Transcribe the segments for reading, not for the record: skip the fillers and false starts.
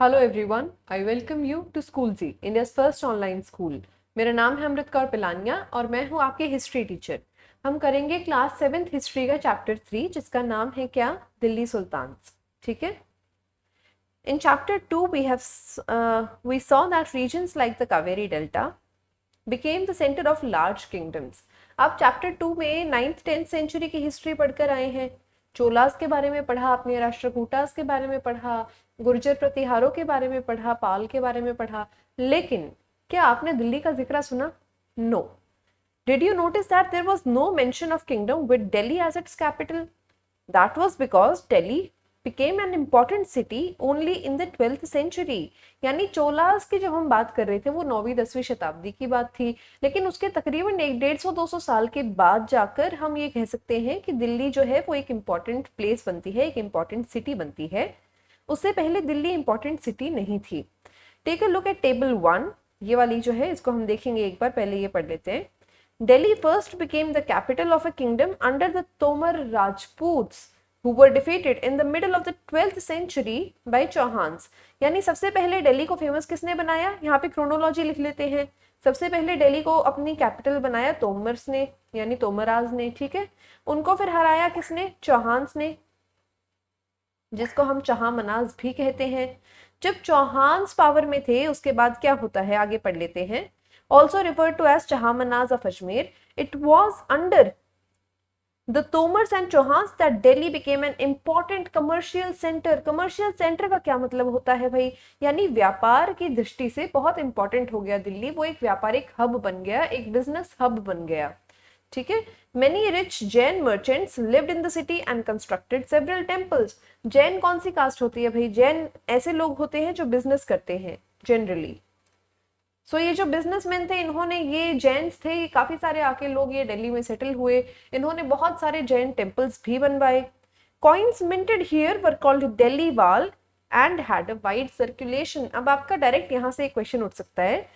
Hello everyone, I welcome you to school G, India's first online school. मेरा नाम है अमृत कौर पिलानिया और मैं हूँ आपकी हिस्ट्री टीचर। हम करेंगे क्लास 7th हिस्ट्री का चैप्टर 3 जिसका नाम है क्या, दिल्ली सुल्तान्स। ठीक है। In chapter 2 we saw that regions like the Kaveri Delta became the center of large kingdoms. आप चैप्टर 2 में 9th 10th सेंचुरी की हिस्ट्री पढ़कर आए हैं। चोलास के बारे में पढ़ा आपने, राष्ट्रकूटास के बारे में पढ़ा, गुर्जर प्रतिहारों के बारे में पढ़ा, पाल के बारे में पढ़ा, लेकिन क्या आपने दिल्ली का जिक्र सुना? No. Did you notice that there was no mention of kingdom with Delhi as its capital? That was because Delhi became an important city only in the 12th century. यानी चोलास की जब हम बात कर रहे थे वो 9वीं 10वीं शताब्दी की बात थी, लेकिन उसके तकरीबन 150-200 साल के बाद जाकर हम ये कह सकते हैं कि दिल्ली जो है वो एक इम्पॉर्टेंट प्लेस बनती है, एक इम्पॉर्टेंट सिटी बनती है। उससे पहले दिल्ली इम्पॉर्टेंट सिटी नहीं थी। Take a look at table 1, ये वाली जो है इसको हम देखेंगे एक बार, पहले ये पढ़ लेते हैं। Delhi first became the capital of a kingdom under the Tomar Rajputs, who were defeated in the middle of the 12th century by Chauhans. यानी सबसे पहले दिल्ली को फेमस किसने बनाया? यहाँ पे क्रोनोलॉजी लिख लेते हैं। सबसे पहले दिल्ली को अपनी कैपिटल बनाया तोमर्स ने, यानी तोमराज ने। ठीक है। उनको फिर हराया किसने? चौहान्स ने, जिसको हम चहामनाज भी कहते हैं। जब चौहान्स पावर में थे उसके बाद क्या होता है, आगे पढ़ लेते हैं। Also referred to as Chahamanas of Ajmer, it was under the Tomars and Chauhans that Delhi became an important commercial center. Commercial center का क्या मतलब होता है भाई? यानी व्यापार की दृष्टि से बहुत इंपॉर्टेंट हो गया दिल्ली, वो एक व्यापारिक हब बन गया, एक बिजनेस हब बन गया। ठीक है। Many rich Jain merchants lived in the city and constructed several temples. Jain कौन सी कास्ट होती है भाई? जैन ऐसे लोग होते हैं जो बिजनेस करते हैं जनरली। सो ये जो बिजनेसमैन थे, इन्होंने, ये जैन्स थे, ये काफी सारे आके लोग ये दिल्ली में सेटल हुए, इन्होंने बहुत सारे जैन टेम्पल्स भी बनवाए। Coins minted here were called Dehliwal and had a wide circulation. अब आपका डायरेक्ट यहाँ से एक क्वेश्चन उठ सकता है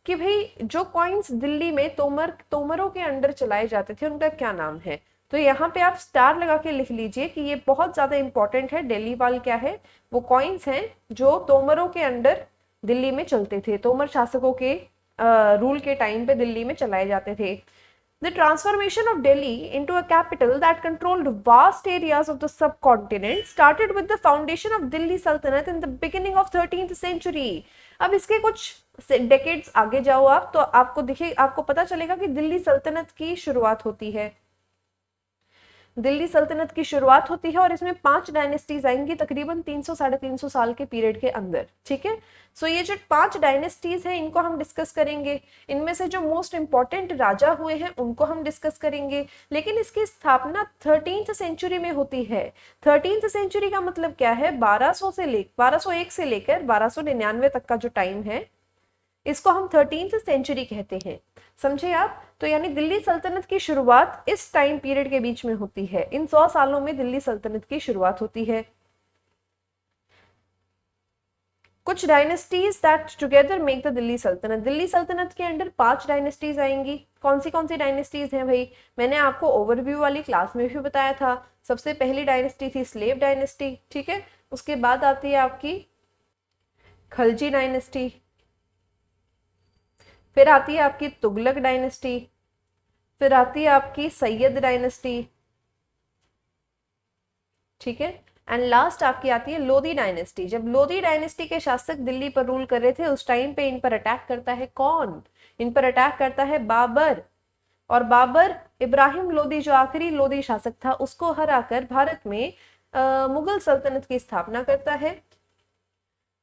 कि भाई जो कॉइन्स दिल्ली में तोमरों के अंडर चलाए जाते थे उनका क्या नाम है? तो यहाँ पे आप स्टार लगा के लिख लीजिए कि ये बहुत ज्यादा इंपॉर्टेंट है। दिल्ली वाल क्या है? वो कॉइन्स हैं जो तोमरों के अंडर दिल्ली में चलते थे, तोमर शासकों के रूल के टाइम पे दिल्ली में चलाए जाते थे। The transformation of Delhi into a capital that controlled vast areas of the subcontinent started with the foundation of Delhi Sultanate in the beginning of 13th century. अब इसके कुछ डेकेड्स आगे जाओ आप तो आपको पता चलेगा कि दिल्ली सल्तनत की शुरुआत होती है। दिल्ली सल्तनत की शुरुआत होती है और इसमें 5 डायनेस्टीज आएंगी तकरीबन 300-350 साल के पीरियड के अंदर। ठीक है। सो ये जो 5 डायनेस्टीज हैं इनको हम डिस्कस करेंगे। इनमें से जो मोस्ट इंपॉर्टेंट राजा हुए हैं उनको हम डिस्कस करेंगे। लेकिन इसकी स्थापना 13th सेंचुरी में होती है। 13th सेंचुरी का मतलब क्या है? 1201 से लेकर 1299 तक का जो टाइम है इसको हम 13th सेंचुरी कहते हैं। समझे आप? तो यानी दिल्ली सल्तनत की शुरुआत इस टाइम पीरियड के बीच में होती है। इन 100 सालों में दिल्ली सल्तनत की शुरुआत होती है। कुछ dynasties that together make the Delhi सल्तनत। दिल्ली सल्तनत के अंडर 5 डायनेस्टीज आएंगी। कौन सी डायनेस्टीज हैं भाई? मैंने आपको ओवरव्यू वाली क्लास में भी बताया था। सबसे पहली डायनेस्टी थी स्लेव डायनेस्टी। ठीक है। उसके बाद आती है आपकी खलजी डायनेस्टी, फिर आती है आपकी तुगलक डायनेस्टी, फिर आती है आपकी सैयद डायनेस्टी। ठीक है। एंड लास्ट आपकी आती है लोधी डायनेस्टी। जब लोधी डायनेस्टी के शासक दिल्ली पर रूल कर रहे थे उस टाइम पे इन पर अटैक करता है कौन? इन पर अटैक करता है बाबर। और बाबर इब्राहिम लोधी, जो आखिरी लोधी शासक था, उसको हराकर भारत में मुगल सल्तनत की स्थापना करता है।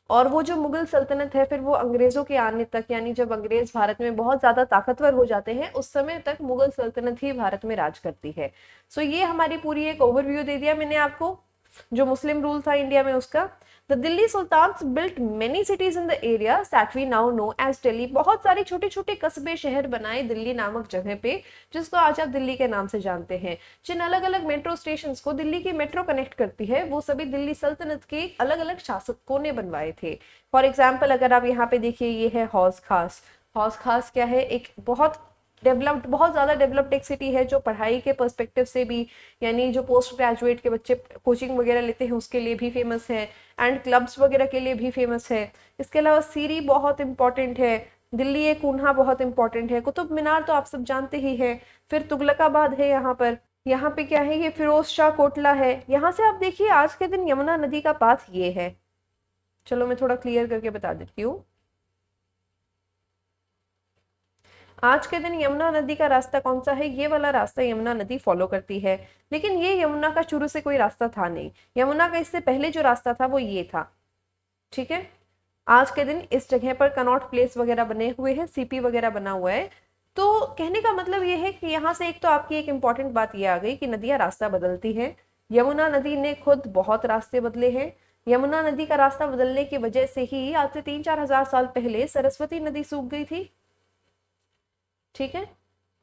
और वो जो मुगल सल्तनत है फिर वो अंग्रेजों के आने तक, यानी जब अंग्रेज भारत में बहुत ज्यादा ताकतवर हो जाते हैं उस समय तक मुगल सल्तनत ही भारत में राज करती है। सो ये हमारी पूरी एक ओवरव्यू दे दिया मैंने आपको जो मुस्लिम रूल था इंडिया में उसका। The Delhi sultans built many cities in the area that we now know as Delhi. बहुत सारे छोटे छोटे कस्बे, शहर बनाए दिल्ली नामक जगह पे, जिसको आज आप दिल्ली के नाम से जानते हैं। जिन अलग अलग मेट्रो स्टेशन को दिल्ली की मेट्रो कनेक्ट करती है वो सभी दिल्ली सल्तनत के अलग अलग शासकों ने बनवाए थे। फॉर एग्जाम्पल अगर आप यहाँ पे देखिए, ये है हौज खास। हौज खास क्या है? एक बहुत डेवलप्ड, बहुत ज़्यादा डेवलप्ड एक सिटी है, जो पढ़ाई के पर्सपेक्टिव से भी, यानी जो पोस्ट ग्रेजुएट के बच्चे कोचिंग वगैरह लेते हैं उसके लिए भी फेमस है, एंड क्लब्स वगैरह के लिए भी फेमस है। इसके अलावा सीरी बहुत इंपॉर्टेंट है, दिल्ली एक ऊन्हा बहुत इंपॉर्टेंट है, कुतुब मीनार तो आप सब जानते ही है, फिर तुगलकाबाद है यहाँ पर, यहाँ पे क्या है, ये फिरोज शाह कोटला है। यहाँ से आप देखिए आज के दिन यमुना नदी का पाथ ये है। चलो मैं थोड़ा क्लियर करके बता देती हूँ। आज के दिन यमुना नदी का रास्ता कौन सा है, ये वाला रास्ता यमुना नदी फॉलो करती है। लेकिन ये यमुना का शुरू से कोई रास्ता था नहीं, यमुना का इससे पहले जो रास्ता था वो ये था, ठीक है। आज के दिन इस जगह पर कनॉट प्लेस वगैरह बने हुए हैं, सीपी वगैरह बना हुआ है। तो कहने का मतलब ये है कि यहाँ से एक तो आपकी एक इंपॉर्टेंट बात ये आ गई कि नदियां रास्ता बदलती हैं। यमुना नदी ने खुद बहुत रास्ते बदले हैं। यमुना नदी का रास्ता बदलने की वजह से ही आज से 3-4 हजार साल पहले सरस्वती नदी सूख गई थी, ठीक है।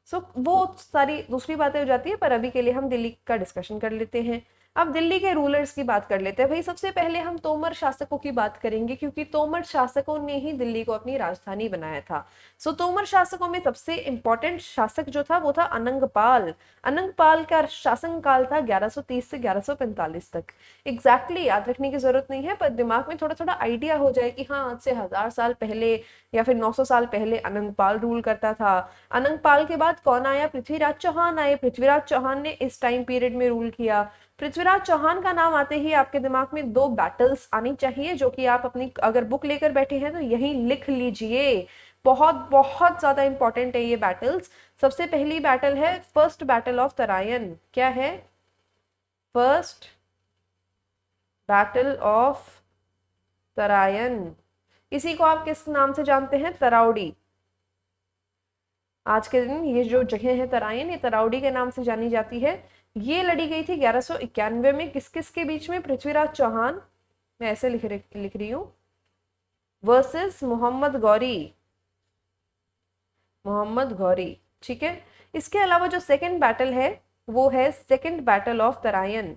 सो वो सारी दूसरी बातें हो जाती है, पर अभी के लिए हम दिल्ली का डिस्कशन कर लेते हैं। अब दिल्ली के रूलर्स की बात कर लेते हैं। भाई सबसे पहले हम तोमर शासकों की बात करेंगे, क्योंकि तोमर शासकों ने ही दिल्ली को अपनी राजधानी बनाया था। सो तोमर शासकों में सबसे इंपॉर्टेंट शासक जो था वो था अनंगपाल। अनंगपाल का शासन काल था 1130 से 1145 तक। एग्जैक्टली याद रखने की जरूरत नहीं है, पर दिमाग में थोड़ा थोड़ा आइडिया हो जाए कि हाँ आज से 1000 साल पहले या फिर 900 साल पहले अनंगपाल रूल करता था। अनंगपाल के बाद कौन आया, पृथ्वीराज चौहान आए। पृथ्वीराज चौहान ने इस टाइम पीरियड में रूल किया। पृथ्वीराज चौहान का नाम आते ही आपके दिमाग में 2 बैटल्स आनी चाहिए, जो कि आप अपनी अगर बुक लेकर बैठे हैं तो यही लिख लीजिए। बहुत बहुत ज्यादा इंपॉर्टेंट है ये बैटल्स। सबसे पहली बैटल है फर्स्ट बैटल ऑफ तरायन। क्या है, फर्स्ट बैटल ऑफ तरायन। इसी को आप किस नाम से जानते हैं, तराउडी। आज के दिन ये जो जगह है तराइन, ये तराउडी के नाम से जानी जाती है। ये लड़ी गई थी 1191 में, किस किस के बीच में, पृथ्वीराज चौहान, मैं ऐसे लिख रही हूं, वर्सेस मोहम्मद गौरी। मोहम्मद गौरी, ठीक है। इसके अलावा जो सेकंड बैटल है वो है second battle of Tarain.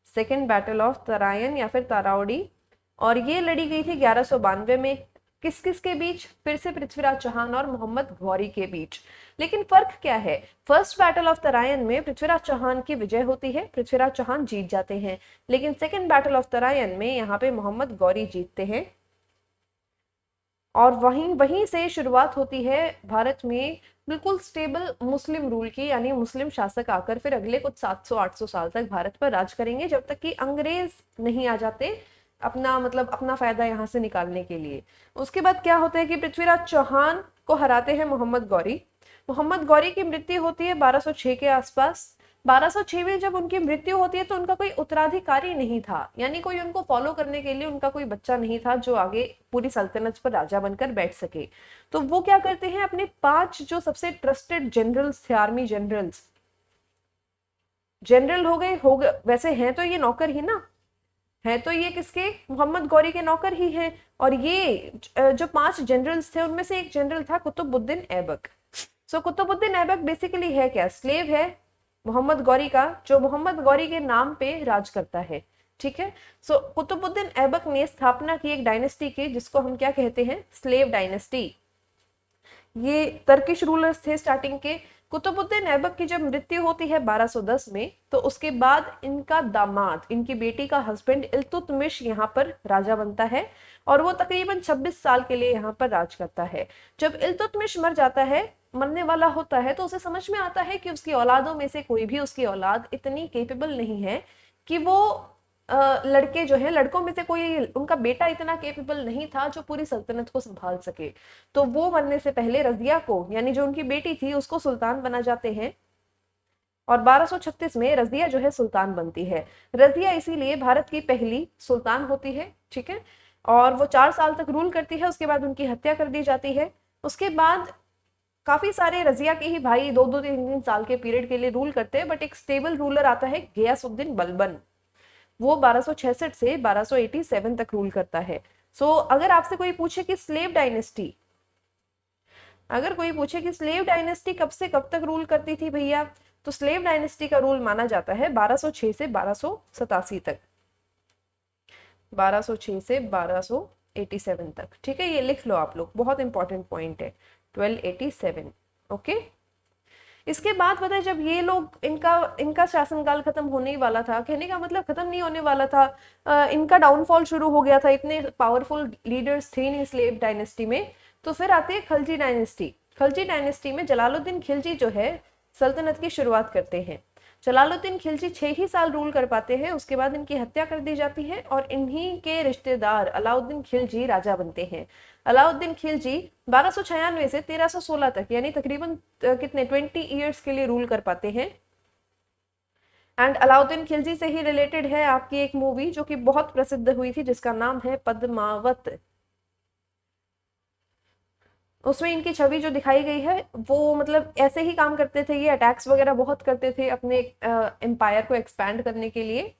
Second battle of Tarain या फिर ताराउडी, और ये लड़ी गई थी 1192 में। किस किस के बीच, फिर से पृथ्वीराज चौहान और मोहम्मद गौरी के बीच। लेकिन फर्क क्या है, फर्स्ट बैटल ऑफ तरायन में पृथ्वीराज चौहान की विजय होती है, पृथ्वीराज चौहान जीत जाते हैं। लेकिन सेकंड बैटल ऑफ तरायन में यहाँ पे मोहम्मद गौरी जीतते हैं। और वहीं वहीं से शुरुआत होती है भारत में बिल्कुल स्टेबल मुस्लिम रूल की, यानी मुस्लिम शासक आकर फिर अगले कुछ 700-800 साल तक भारत पर राज करेंगे, जब तक कि अंग्रेज नहीं आ जाते अपना मतलब अपना फायदा यहाँ से निकालने के लिए। उसके बाद क्या होता है कि पृथ्वीराज चौहान को हराते हैं मोहम्मद गौरी। मोहम्मद गौरी की मृत्यु होती है 1206 के आसपास। 1206 में जब उनकी मृत्यु होती है तो उनका कोई उत्तराधिकारी नहीं था, यानी कोई उनको फॉलो करने के लिए उनका कोई बच्चा नहीं था जो आगे पूरी सल्तनत पर राजा बनकर बैठ सके। तो वो क्या करते हैं, अपने 5 जो सबसे ट्रस्टेड जनरल्स थे, आर्मी जनरल्स, जनरल हो गए वैसे हैं तो ये नौकर ही ना, है तो ये किसके, मोहम्मद गौरी के नौकर ही हैं। और ये जो 5 जनरल्स थे उनमें से एक जनरल था कुतुबुद्दीन ऐबक। सो कुतुबुद्दीन ऐबक बेसिकली है क्या, स्लेव है मोहम्मद गौरी का, जो मोहम्मद गौरी के नाम पे राज करता है, ठीक है। सो कुतुबुद्दीन ऐबक ने स्थापना की एक डायनेस्टी की, जिसको हम क्या कहते हैं, स्लेव डायनेस्टी। ये टर्किश रूलर्स थे स्टार्टिंग के। कुतुबुद्दीन ऐबक की जब मृत्यु होती है 1210 में, तो उसके बाद इनका दामाद, इनकी बेटी का हस्बैंड इल्तुतमिश यहाँ पर राजा बनता है, और वो तकरीबन 26 साल के लिए यहाँ पर राज करता है। जब इल्तुतमिश मर जाता है, मरने वाला होता है, तो उसे समझ में आता है कि उसकी औलादों में से कोई भी उसकी औलाद इतनी केपेबल नहीं है कि वो लड़के जो है, लड़कों में से कोई उनका बेटा इतना केपेबल नहीं था जो पूरी सल्तनत को संभाल सके। तो वो मरने से पहले रजिया को, यानी जो उनकी बेटी थी, उसको सुल्तान बना जाते हैं, और 1236 में रजिया जो है सुल्तान बनती है। रजिया इसीलिए भारत की पहली सुल्तान होती है, ठीक है। और वो 4 साल तक रूल करती है, उसके बाद उनकी हत्या कर दी जाती है। उसके बाद काफी सारे रजिया के ही भाई 2-2, 3-3 साल के पीरियड के लिए रूल करते हैं, बट एक स्टेबल रूलर आता है गयासुद्दीन बलबन। वो 1266 से 1287 तक रूल करता है। सो अगर आपसे कोई पूछे कि स्लेव डायनेस्टी, अगर कोई पूछे कि स्लेव डायनेस्टी कब से कब तक रूल करती थी भैया, तो स्लेव डायनेस्टी का रूल माना जाता है 1206 से 1287 तक, 1206 से 1287 तक, ठीक है। ये लिख लो आप लोग, बहुत इंपॉर्टेंट पॉइंट है, 1287। ओके, इसके बाद पता है जब ये लोग इनका इनका शासनकाल खत्म होने ही वाला था, कहने का मतलब खत्म नहीं होने वाला था, इनका डाउनफॉल शुरू हो गया था, इतने पावरफुल लीडर्स थे नहीं स्लेव डायनेस्टी में। तो फिर आती है खलजी डायनेस्टी। खलजी डायनेस्टी में जलालुद्दीन खिलजी जो है सल्तनत की शुरुआत करते हैं। जलालुद्दीन खिलजी 6 ही साल रूल कर पाते हैं, उसके बाद इनकी हत्या कर दी जाती है और इन्हीं के रिश्तेदार अलाउद्दीन खिलजी राजा बनते हैं। अलाउद्दीन खिलजी 1296 से 1316 तक यानी तकरीबन कितने 20 ईयर्स के लिए रूल कर पाते हैं। एंड अलाउद्दीन खिलजी से ही रिलेटेड है आपकी एक मूवी जो कि बहुत प्रसिद्ध हुई थी जिसका नाम है पद्मावत। उसमें इनकी छवि जो दिखाई गई है वो मतलब ऐसे ही काम करते थे, ये अटैक्स वगैरह बहुत करते थे अपने एम्पायर को एक्सपैंड करने के लिए।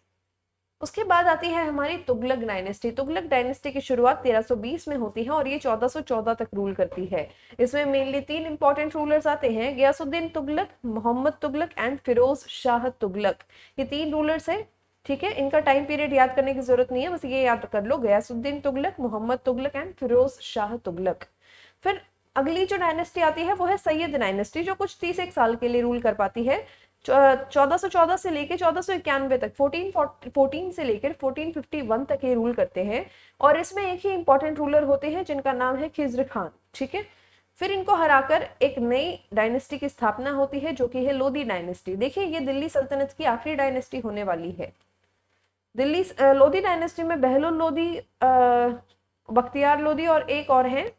उसके बाद आती है हमारी तुगलक डायनेस्टी। तुगलक डायनेस्टी की शुरुआत 1320 में होती है और ये 1414 तक रूल करती है। इसमें मेनली 3 इंपॉर्टेंट रूलर्स आते हैं, गयासुद्दीन तुगलक, मोहम्मद तुगलक एंड फिरोज शाह तुगलक। ये 3 रूलर्स है, ठीक है। इनका टाइम पीरियड याद करने की जरूरत नहीं है, बस ये याद कर लो, गयासुद्दीन तुगलक, मोहम्मद तुगलक एंड फिरोज शाह तुगलक। फिर अगली जो डायनेस्टी आती है वो है सैयद डायनेस्टी, जो कुछ 31 साल के लिए रूल कर पाती है। 1414 से लेकर 1491 तक, 1414 से लेकर 1451 तक ये रूल करते हैं और इसमें एक ही इंपॉर्टेंट रूलर होते हैं जिनका नाम है खिज्र खान, ठीक है। फिर इनको हराकर एक नई डायनेस्टी की स्थापना होती है जो कि है लोधी डायनेस्टी। देखिए ये दिल्ली सल्तनत की आखिरी डायनेस्टी होने वाली है। दिल्ली लोधी डायनेस्टी में बहलोल लोधी, बख्तियार लोधी और एक और है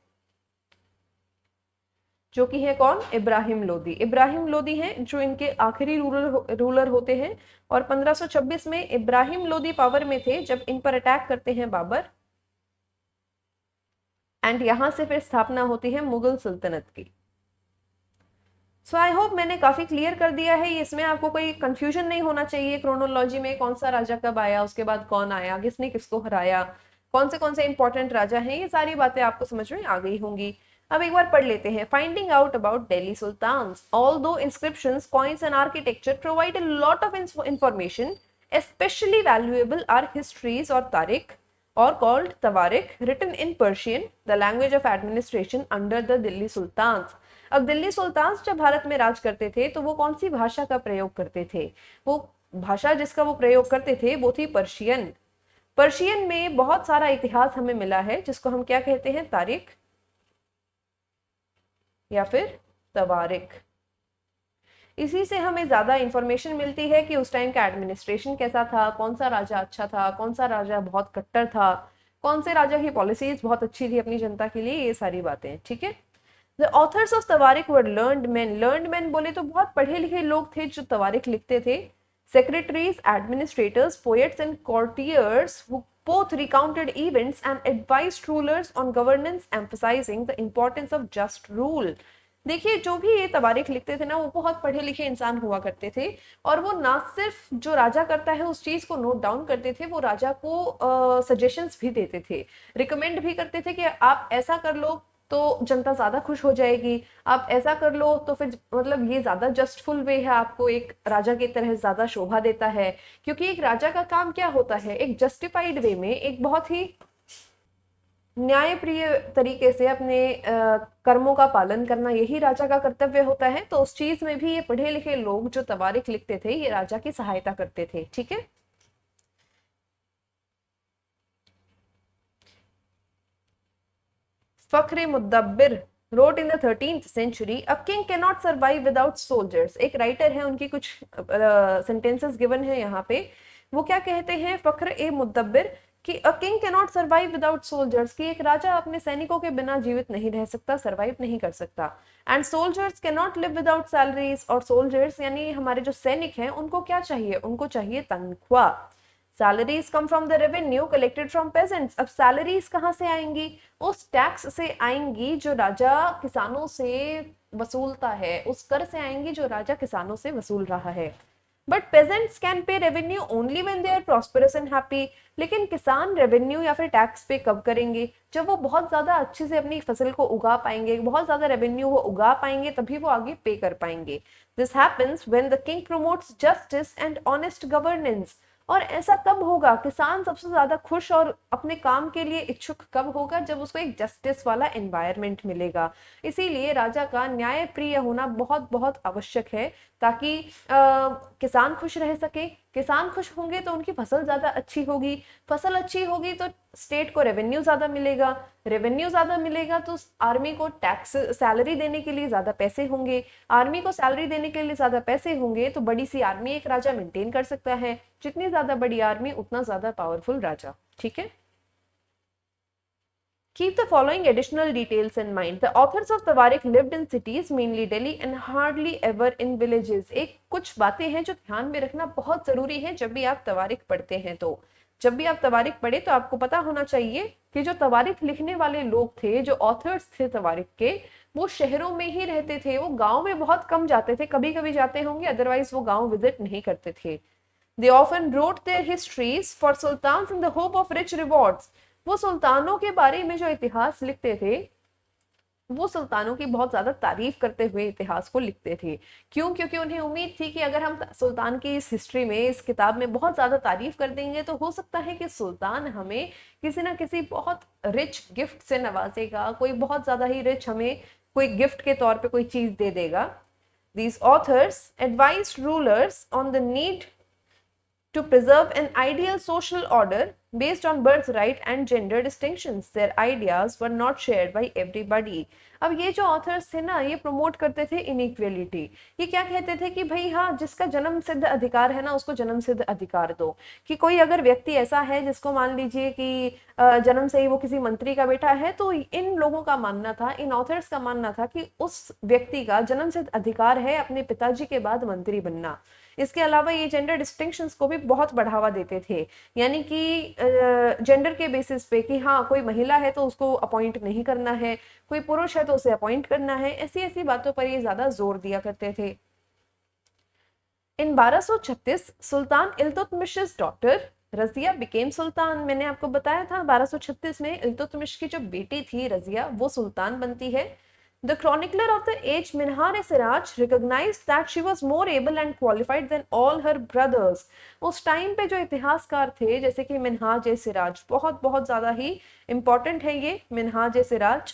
जो कि है कौन, इब्राहिम लोधी। इब्राहिम लोधी हैं जो इनके आखिरी रूलर होते हैं और 1526 में इब्राहिम लोधी पावर में थे जब इन पर अटैक करते हैं बाबर एंड यहां से फिर स्थापना होती है मुगल सल्तनत की। सो आई होप मैंने काफी क्लियर कर दिया है, इसमें आपको कोई कंफ्यूजन नहीं होना चाहिए क्रोनोलॉजी में, कौन सा राजा कब आया, उसके बाद कौन आया, किसने किसको हराया, कौन से इंपॉर्टेंट राजा हैं, ये सारी बातें आपको समझ में आ गई होंगी। अब एक बार पढ़ लेते हैं। Finding out about Delhi sultans, although inscriptions, coins and architecture provide a lot of information, especially valuable are histories or तारीख or called tawarikh written in Persian, the language of administration under the Delhi sultans. अब Delhi sultans जब भारत में राज करते थे तो वो कौन सी भाषा का प्रयोग करते थे, वो भाषा जिसका वो प्रयोग करते थे वो थी पर्शियन। पर्शियन में बहुत सारा इतिहास हमें मिला है जिसको हम क्या कहते हैं, तारीख या फिर तवारिख। इसी से हमें ज्यादा इंफॉर्मेशन मिलती है कि उस टाइम का एडमिनिस्ट्रेशन कैसा था, कौन सा राजा अच्छा था, कौन सा राजा बहुत कट्टर था, कौन से राजा की पॉलिसीज बहुत अच्छी थी अपनी जनता के लिए, ये सारी बातें, ठीक है। The authors of Tawarikh were learned man. Learned man बोले तो बहुत पढ़े लिखे लोग थे जो तवारिख लिखते थे। Secretaries, administrators, poets and courtiers who both recounted events and advised rulers on governance, emphasizing the importance of just rule। देखिए जो भी ये तवारीख लिखते थे ना वो बहुत पढ़े लिखे इंसान हुआ करते थे और वो ना सिर्फ जो राजा करता है उस चीज को नोट डाउन करते थे, वो राजा को सजेशंस भी देते थे, रिकमेंड भी करते थे कि आप ऐसा कर लो तो जनता ज्यादा खुश हो जाएगी, आप ऐसा कर लो तो फिर मतलब ये ज्यादा जस्टफुल वे है, आपको एक राजा की तरह ज्यादा शोभा देता है। क्योंकि एक राजा का काम क्या होता है, एक जस्टिफाइड वे में, एक बहुत ही न्यायप्रिय तरीके से अपने कर्मों का पालन करना, यही राजा का कर्तव्य होता है। तो उस चीज में भी ये पढ़े लिखे लोग जो तवारीख लिखते थे ये राजा की सहायता करते थे, ठीक है। फख्र मुदब्बिर wrote in the 13th century, a king cannot survive without soldiers। एक राइटर है, उनकी कुछ सेंटेंसेस गिवन है यहाँ पे। वो क्या कहते हैं फख्र ए मुदब्बिर कि a king cannot survive without soldiers, कि एक राजा अपने सैनिकों के बिना जीवित नहीं रह सकता, सर्वाइव नहीं कर सकता। And soldiers cannot live without salaries, और सोल्जर्स यानी हमारे जो सैनिक हैं उनको क्या चाहिए, उनको चाहिए तनख्वाह। Salaries come from the revenue collected from pageants. अब सैलरीज कहाँ से आएंगी, उस टैक्स से आएंगी जो राजा किसानों से वसूलता है, उस कर से आएंगी जो राजा किसानों से वसूल रहा है। But peasants can pay revenue only when they are prosperous and happy. लेकिन किसान रेवेन्यू या फिर टैक्स पे कब करेंगे, जब वो बहुत ज्यादा अच्छे से अपनी फसल को उगा पाएंगे, बहुत ज्यादा रेवेन्यू वो उगा पाएंगे, तभी वो आगे पे कर पाएंगे। This happens when the king promotes justice and honest governance. और ऐसा कब होगा, किसान सबसे ज्यादा खुश और अपने काम के लिए इच्छुक कब होगा, जब उसको एक जस्टिस वाला एनवायरनमेंट मिलेगा। इसीलिए राजा का न्याय प्रिय होना बहुत बहुत आवश्यक है, ताकि किसान खुश रह सके। किसान खुश होंगे तो उनकी फसल ज्यादा अच्छी होगी, फसल अच्छी होगी तो स्टेट को रेवेन्यू ज्यादा मिलेगा, रेवेन्यू ज्यादा मिलेगा तो आर्मी को टैक्स सैलरी देने के लिए ज्यादा पैसे होंगे, आर्मी को सैलरी देने के लिए ज्यादा पैसे होंगे तो बड़ी सी आर्मी एक राजा मेंटेन कर सकता है। जितनी ज्यादा बड़ी आर्मी उतना ज्यादा पावरफुल राजा। ठीक है। Keep the following additional details in mind. The authors of Tawarik lived in cities, mainly Delhi, and hardly ever in villages. एक कुछ बातें हैं जो ध्यान में रखना बहुत जरूरी है जब भी आप तवारिक पढ़ते हैं। तो जब भी आप तवारिक पढ़े तो आपको पता होना चाहिए कि जो तवारिक लिखने वाले लोग थे, जो ऑथर्स थे तवारिक के, वो शहरों में ही रहते थे, वो गांव में बहुत कम जाते थे, कभी कभी जाते होंगे, अदरवाइज वो गांव विजिट नहीं करते थे। They often wrote their histories for sultans in the hope of rich rewards. वो सुल्तानों के बारे में जो इतिहास लिखते थे, वो सुल्तानों की बहुत ज्यादा तारीफ करते हुए इतिहास को लिखते थे। क्यों? क्योंकि उन्हें उम्मीद थी कि अगर हम सुल्तान की इस हिस्ट्री में, इस किताब में बहुत ज्यादा तारीफ कर देंगे तो हो सकता है कि सुल्तान हमें किसी ना किसी बहुत रिच गिफ्ट से नवाजेगा, कोई बहुत ज्यादा ही रिच हमें कोई गिफ्ट के तौर पे कोई चीज दे देगा। These authors advised rulers on the need to preserve an ideal social order based on birthright and gender distinctions. Their ideas were not shared by everybody. अब ये जो ऑथर्स थे ना, ये प्रमोट करते थे इनइक्वेलिटी। ये क्या कहते थे कि भाई हाँ, जिसका जन्म सिद्ध अधिकार है ना, उसको जन्म सिद्ध अधिकार दो। कि कोई अगर व्यक्ति ऐसा है जिसको मान लीजिए कि जन्म से ही वो किसी मंत्री का बेटा है, तो इन लोगों का मानना था, इन ऑथर्स का मानना था कि उस व्यक्ति का जन्म सिद्ध अधिकार है अपने पिताजी के बाद मंत्री बनना। इसके अलावा ये जेंडर डिस्टिंक्शंस को भी बहुत बढ़ावा देते थे, यानी कि जेंडर के बेसिस पे कि हाँ, कोई महिला है तो उसको अपॉइंट नहीं करना है, कोई पुरुष है तो उसे अपॉइंट करना है, ऐसी ऐसी बातों पर ये ज्यादा जोर दिया करते थे। इन 1236 सुल्तान इल्तुतमिश's डॉटर रजिया बिकेम सुल्तान। मैंने आपको बताया था 1236 में इल्तुतमिश की जो बेटी थी रजिया, वो सुल्तान बनती है। The chronicler of the age Minhar-e-Siraj recognized that she was more able and qualified than all her brothers. उस टाइम पे जो इतिहासकार थे, जैसे कि मिन्हाज-ए-सिराज, बहुत बहुत ज्यादा ही इम्पोर्टेंट है ये मिन्हाज-ए-सिराज।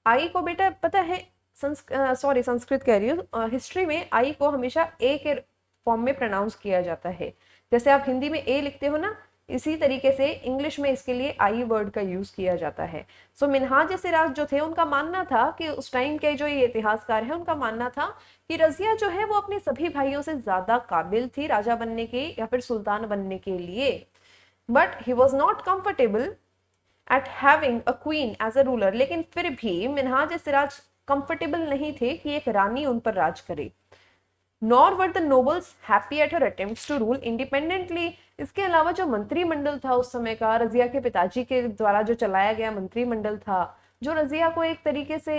आई को बेटा पता है, संस्कृत कह रही हूँ, हिस्ट्री में आई को हमेशा ए के फॉर्म में प्रोनाउंस किया जाता है। जैसे आप हिंदी में ए लिखते हो ना, इसी तरीके से इंग्लिश में इसके लिए आई वर्ड का यूज किया जाता है। सो मिन्हाज-ए-सिराज जो थे, उनका मानना था कि उस टाइम के जो ये इतिहासकार है, उनका मानना था कि रजिया जो है वो अपने सभी भाइयों से ज्यादा काबिल थी राजा बनने के या फिर सुल्तान बनने के लिए। But he was not comfortable at having a queen as a ruler. लेकिन फिर भी मिन्हाज-ए-सिराज कंफर्टेबल नहीं थे कि एक रानी उन पर राज करे। Nor were the nobles happy at her attempts to rule independently. इसके अलावा जो मंत्रिमंडल था उस समय का, रजिया के पिताजी के द्वारा जो चलाया गया मंत्रिमंडल था, जो रजिया को एक तरीके से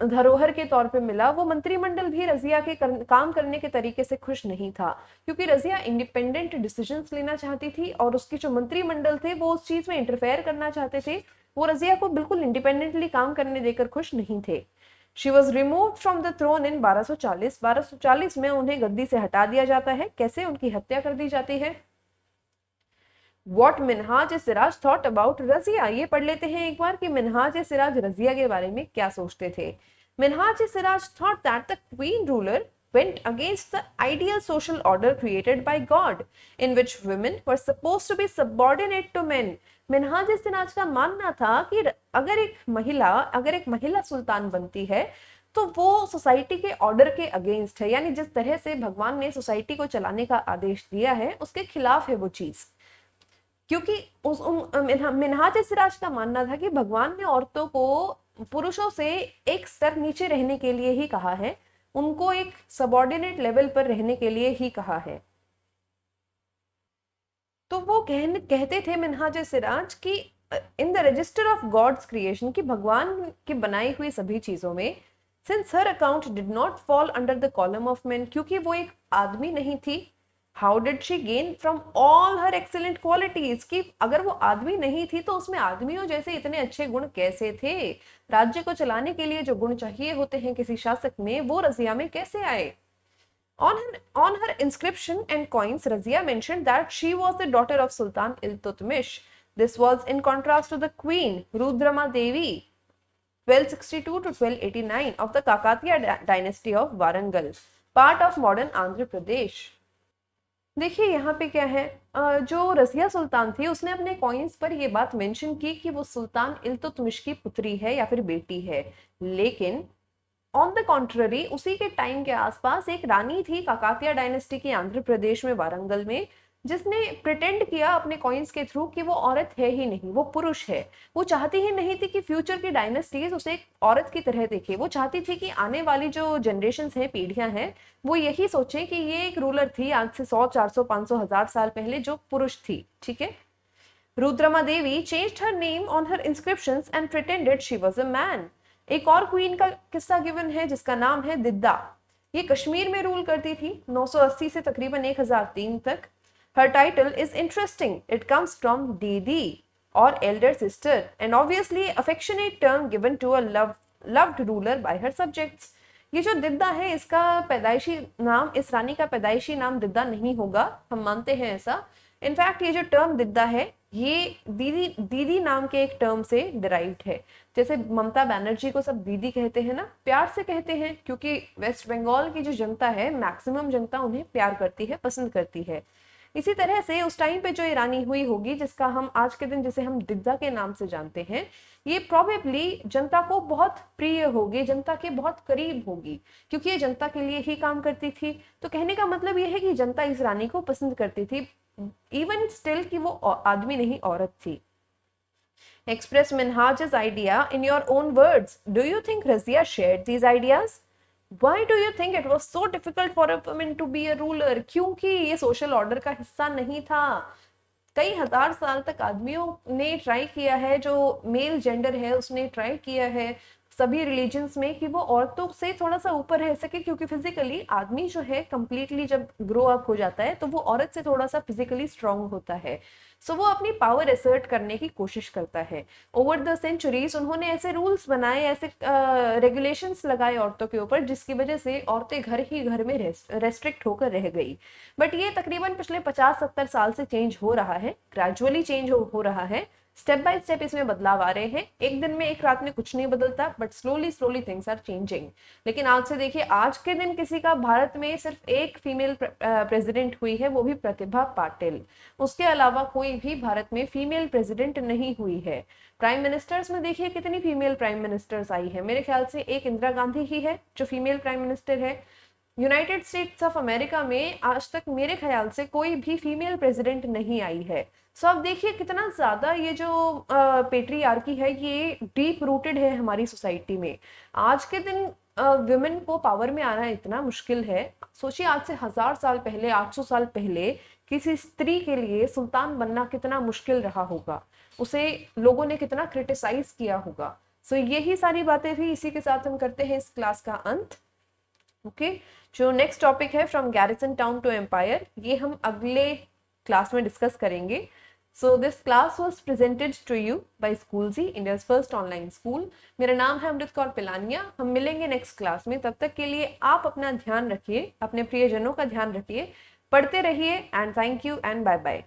धरोहर के तौर पे मिला, वो मंत्रिमंडल भी रजिया के काम करने के तरीके से खुश नहीं था, क्योंकि रजिया इंडिपेंडेंट डिसीजंस लेना चाहती थी और उसके जो मंत्रिमंडल थे वो उस चीज में इंटरफेयर करना चाहते थे। वो रजिया को बिल्कुल इंडिपेंडेंटली काम करने देकर खुश नहीं थे। She was removed from the throne in 1240। 1240 में उन्हें गद्दी से हटा दिया जाता है। कैसे? उनकी हत्या कर दी जाती है। What Minhaj-e-Siraj thought about Razia. ये पढ़ लेते हैं एक बार कि मिन्हाज-ए-सिराज रजिया के बारे में क्या सोचते थे। Minhaj-e-Siraj thought that the queen ruler went against the ideal social order created by God, in which women were supposed to be subordinate to men। Minhaj-e-Siraj का मानना था कि अगर एक महिला सुल्तान बनती है तो वो सोसाइटी के ऑर्डर के अगेंस्ट है, यानी जिस तरह से भगवान ने सोसाइटी को चलाने का आदेश दिया है उसके खिलाफ है वो चीज। क्योंकि मिन्हाज-ए-सिराज का मानना था कि भगवान ने औरतों को पुरुषों से एक स्तर नीचे रहने के लिए ही कहा है, उनको एक सबऑर्डिनेट लेवल पर रहने के लिए ही कहा है। तो वो कहते थे मिन्हाज-ए-सिराज कि in the register of God's creation, की भगवान की बनाई हुई सभी चीजों में, since her account did not fall under the column of men, क्योंकि वो एक आदमी नहीं थी, how did she gain from all her excellent qualities, कि अगर वो आदमी नहीं थी तो उसमें आदमियों जैसे इतने अच्छे गुण कैसे थे, राज्य को चलाने के लिए जो गुण चाहिए होते हैं किसी शासक में, वो रजिया में कैसे आए। On her inscription and coins, Razia mentioned that she was the daughter of Sultan Iltutmish. This was in contrast to the queen, Rudrama Devi, 1262 to 1289 of the Kakatiya dynasty of Warangal, part of modern Andhra Pradesh. देखिए यहाँ पे क्या है, जो रसिया सुल्तान थी उसने अपने coins पर ये बात मेंशन की कि वो सुल्तान इल्तुतमिश की पुत्री है या फिर बेटी है, लेकिन ऑन द कॉन्ट्ररी उसी के टाइम के आसपास एक रानी थी काकातिया डायनेस्टी की आंध्र प्रदेश में वारंगल में, जिसने प्रिटेंड किया अपने कॉइन्स के थ्रू कि वो औरत है ही नहीं, वो पुरुष है। वो चाहती ही नहीं थी कि फ्यूचर की डायनेस्टीज उसे एक औरत की तरह देखे। वो चाहती थी कि आने वाली जो जनरेशन है, पीढ़ियां हैं, वो यही सोचे कि ये एक रूलर थी आज से 100, 400, 500, 1000 साल पहले जो पुरुष थी। ठीक है। Rudrama Devi changed her name on her inscriptions and pretended she was a man. एक और क्वीन का किस्सा गिवन है जिसका नाम है दिद्दा। ये कश्मीर में रूल करती थी 980 से तकरीबन 1003 तक। Her title is interesting. It comes from Didi or elder sister, and obviously affectionate term given to a loved ruler by her subjects. ये जो दिद्दा है इसका पैदाइशी नाम, इस रानी का पैदाइशी नाम दिद्दा नहीं होगा, हम मानते हैं ऐसा। इनफैक्ट ये जो टर्म दिद्दा है ये दीदी दीदी नाम के एक टर्म से डिराइव्ड है। जैसे ममता बनर्जी को सब दीदी कहते हैं ना, प्यार से कहते हैं, क्योंकि वेस्ट बंगाल की जो जनता है, मैक्सिमम जनता उन्हें प्यार करती है, पसंद करती है। इसी तरह से उस टाइम पे जो ये रानी हुई होगी, जिसका हम आज के दिन जिसे हम दिद्दा के नाम से जानते हैं, ये प्रोबेबली जनता को बहुत प्रिय होगी, जनता के बहुत करीब होगी, क्योंकि ये जनता के लिए ही काम करती थी। तो कहने का मतलब ये है कि जनता इस रानी को पसंद करती थी, इवन स्टिल कि वो आदमी नहीं, औरत थी। Express Minhaj's idea in your own words. Do you think Razia shared these ideas? Why do you think it was so difficult for a woman to be a ruler? क्योंकि ये social order का हिस्सा नहीं था। कई हजार साल तक आदमियों ने ट्राई किया है, जो मेल जेंडर है उसने ट्राई किया है सभी रिलीजन्स में कि वो औरतों से थोड़ा सा ऊपर रह सके, क्योंकि फिजिकली आदमी जो है कंप्लीटली जब ग्रो अप हो जाता है तो वो औरत से थोड़ा सा फिजिकली स्ट्रांग होता है। सो वो अपनी पावर एसर्ट करने की कोशिश करता है। ओवर द सेंचुरीज उन्होंने ऐसे रूल्स बनाए, ऐसे रेगुलेशंस लगाए औरतों के ऊपर, जिसकी वजह से औरतें घर ही घर में रेस्ट्रिक्ट होकर रह गई। बट ये तकरीबन पिछले 50-70 साल से चेंज हो रहा है, ग्रेजुअली चेंज हो रहा है, स्टेप बाय स्टेप इसमें बदलाव आ रहे हैं। एक दिन में, एक रात में कुछ नहीं बदलता, but slowly things are changing. लेकिन आज से देखिए, आज के दिन किसी का भारत में सिर्फ एक फीमेल प्रेसिडेंट हुई है, वो भी प्रतिभा पाटिल। उसके अलावा कोई भी भारत में फीमेल प्रेसिडेंट नहीं हुई है। प्राइम मिनिस्टर्स में देखिए कितनी फीमेल प्राइम मिनिस्टर्स आई है, मेरे ख्याल से एक इंदिरा गांधी ही है जो फीमेल प्राइम मिनिस्टर है। यूनाइटेड स्टेट्स ऑफ अमेरिका में आज तक मेरे ख्याल से कोई भी फीमेल प्रेसिडेंट नहीं आई है। सो अब देखिए कितना ज्यादा ये जो पेट्रियार्की है ये डीप रूटेड है हमारी सोसाइटी में। आज के दिन वुमेन को पावर में आना इतना मुश्किल है। सोचिए आज से 1000 साल पहले, 800 साल पहले किसी स्त्री के लिए सुल्तान बनना कितना मुश्किल रहा होगा, उसे लोगों ने कितना क्रिटिसाइज किया होगा। सो यही सारी बातें थी, इसी के साथ हम करते हैं इस क्लास का अंत। ओके, जो नेक्स्ट टॉपिक है from garrison town to empire, ये हम अगले क्लास में डिस्कस करेंगे। So this class was presented to you by SchoolJi, India's first online school. मेरा नाम है अमृत कौर पिलानिया। हम मिलेंगे नेक्स्ट क्लास में, तब तक के लिए आप अपना ध्यान रखिए, अपने प्रियजनों का ध्यान रखिए, पढ़ते रहिए, and thank you and bye bye.